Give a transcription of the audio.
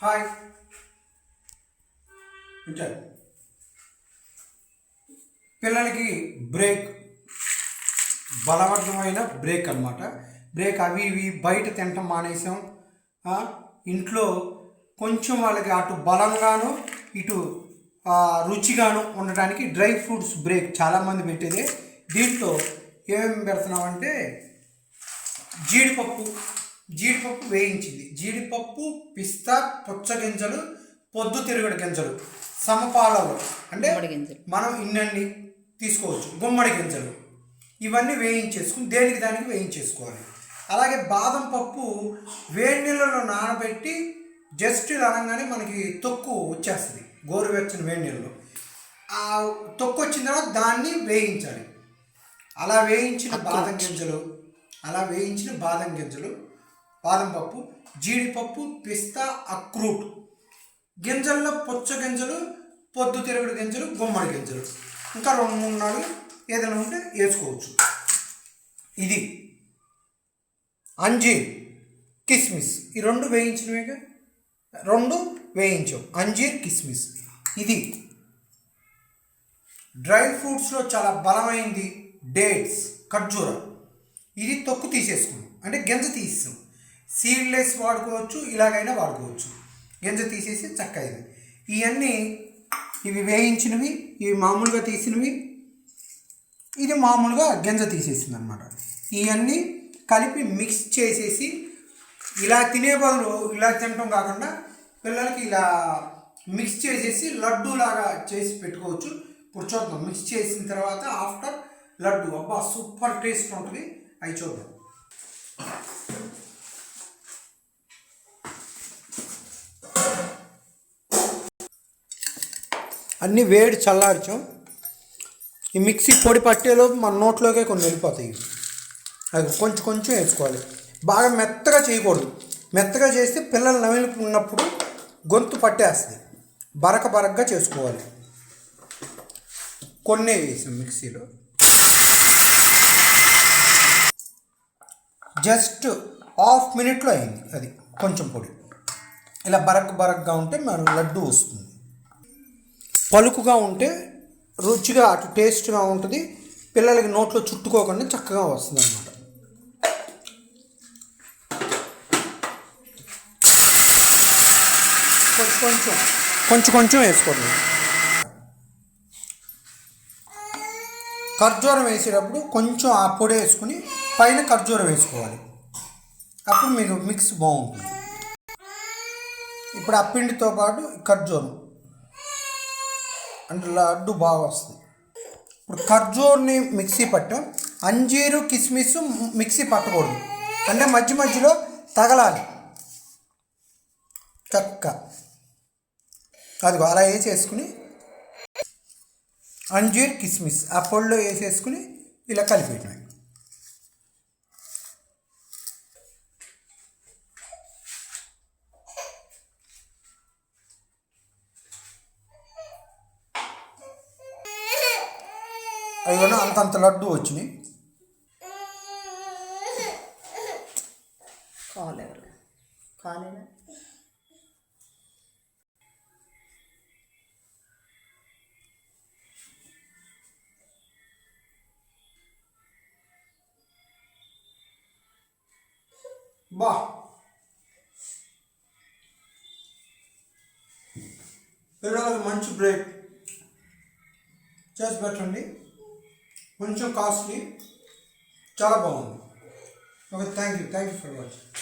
Hi అంటే పిల్లలకి break బలవంతమైన break అన్నమాట. బ్రేక్ అవి ఇవి బయట తినటం మానేసాం. ఇంట్లో కొంచెం వాళ్ళకి అటు బలంగాను ఇటు రుచిగాను ఉండడానికి డ్రై ఫ్రూట్స్ బ్రేక్ చాలామంది పెట్టేదే. దీంట్లో ఏమేమి పెడుతున్నామంటే జీడిపప్పు వేయించింది, జీడిపప్పు, పిస్తా, పుచ్చగింజలు, పొద్దుతిరుగుడు గింజలు సమపాలలో, అంటే మనం ఇన్నన్ని తీసుకోవచ్చు. గుమ్మడి గింజలు ఇవన్నీ వేయించేసుకుని దేనికి దానికి వేయించేసుకోవాలి. అలాగే బాదం పప్పు వేడి నీళ్ళలో నానబెట్టి జస్ట్ ఇలా అనగానే మనకి తొక్కు వచ్చేస్తుంది. గోరువెచ్చని వేడి నీళ్ళలో ఆ తొక్కు వచ్చిన తర్వాత దాన్ని వేయించాలి. అలా వేయించిన బాదం గింజలు, బాదం పప్పు, జీడిపప్పు, పిస్తా, అక్రూట్ గింజల్లో పుచ్చగింజలు, పొద్దుతిరుగుడు గింజలు, గుమ్మడి గింజలు, ఇంకా 2-3 ఏదైనా ఉంటే వేసుకోవచ్చు. ఇది అంజీర్, కిస్మిస్, ఈ 2 వేయించినవిగా, 2 వేయించాం. అంజీర్, కిస్మిస్. ఇది డ్రై ఫ్రూట్స్లో చాలా బలమైంది డేట్స్, ఖర్జూర. ఇది తొక్కు తీసేసుకున్నాం, అంటే గింజ తీసాం. సీడ్లెస్ వాడుకోవచ్చు, ఇలాగైనా వాడుకోవచ్చు. గింజ తీసేసి చక్కగా ఇవన్నీ ఇవి వేయించినవి, ఇవి మామూలుగా తీసినవి, ఇది మామూలుగా గింజ తీసేసింది అనమాట. ఇవన్నీ కలిపి మిక్స్ చేసేసి ఇలా తినే బదులు ఇలా తినటం కాకుండా పిల్లలకి ఇలా మిక్స్ చేసేసి లడ్డు లాగా చేసి పెట్టుకోవచ్చు. ఇప్పుడు చూద్దాం. మిక్స్ చేసిన తర్వాత ఆఫ్టర్ లడ్డు, అబ్బా సూపర్ టేస్ట్ ఉంటుంది. అవి చూద్దాం. అన్నీ వేడి చల్లార్చాం. ఈ మిక్సీ పొడి పట్టేలోపు మన నోట్లోకే కొన్ని వెళ్ళిపోతాయి. అది కొంచెం వేసుకోవాలి. బాగా మెత్తగా చేయకూడదు. మెత్తగా చేస్తే పిల్లలు నమిలినప్పుడు గొంతు పట్టేస్తుంది. బరకగా చేసుకోవాలి. కొన్నే వేసాం మిక్సీలో. జస్ట్ హాఫ్ మినిట్లో అయింది. అది కొంచెం పొడి ఇలా బరకగా ఉంటే మన లడ్డు వస్తుంది. పలుకుగా ఉంటే రుచిగా అటు టేస్ట్గా ఉంటుంది. పిల్లలకి నోట్లో చుట్టుకోకుండా చక్కగా వస్తుంది అన్నమాట. కొంచెం వేసుకోండి. ఖర్జూరం వేసేటప్పుడు కొంచెం ఆ పొడి వేసుకుని పైన ఖర్జూరం వేసుకోవాలి. అప్పుడు మీకు మిక్స్ బాగుంటుంది. ఇప్పుడు ఆ పిండితో పాటు ఖర్జూరం అంటే లడ్డు బాగా వస్తుంది. ఇప్పుడు ఖర్జూర్ని మిక్సీ పట్టాం. అంజీరు, కిస్మిస్ మిక్సీ పట్టకూడదు, అంటే మధ్యలో తగలాలి చక్క. అదిగో అలా వేసేసుకుని అంజీర్, కిస్మిస్ ఆ పొడిలో వేసేసుకుని ఇలా కలిపేయటం. అవి అంతంత లడ్డు వచ్చినాయి. బా పిల్లలకి మంచి బ్రేక్ చేసి పెట్టండి. కొంచెం కాస్ట్లీ, చాలా బాగుంది. Okay, thank you for watching.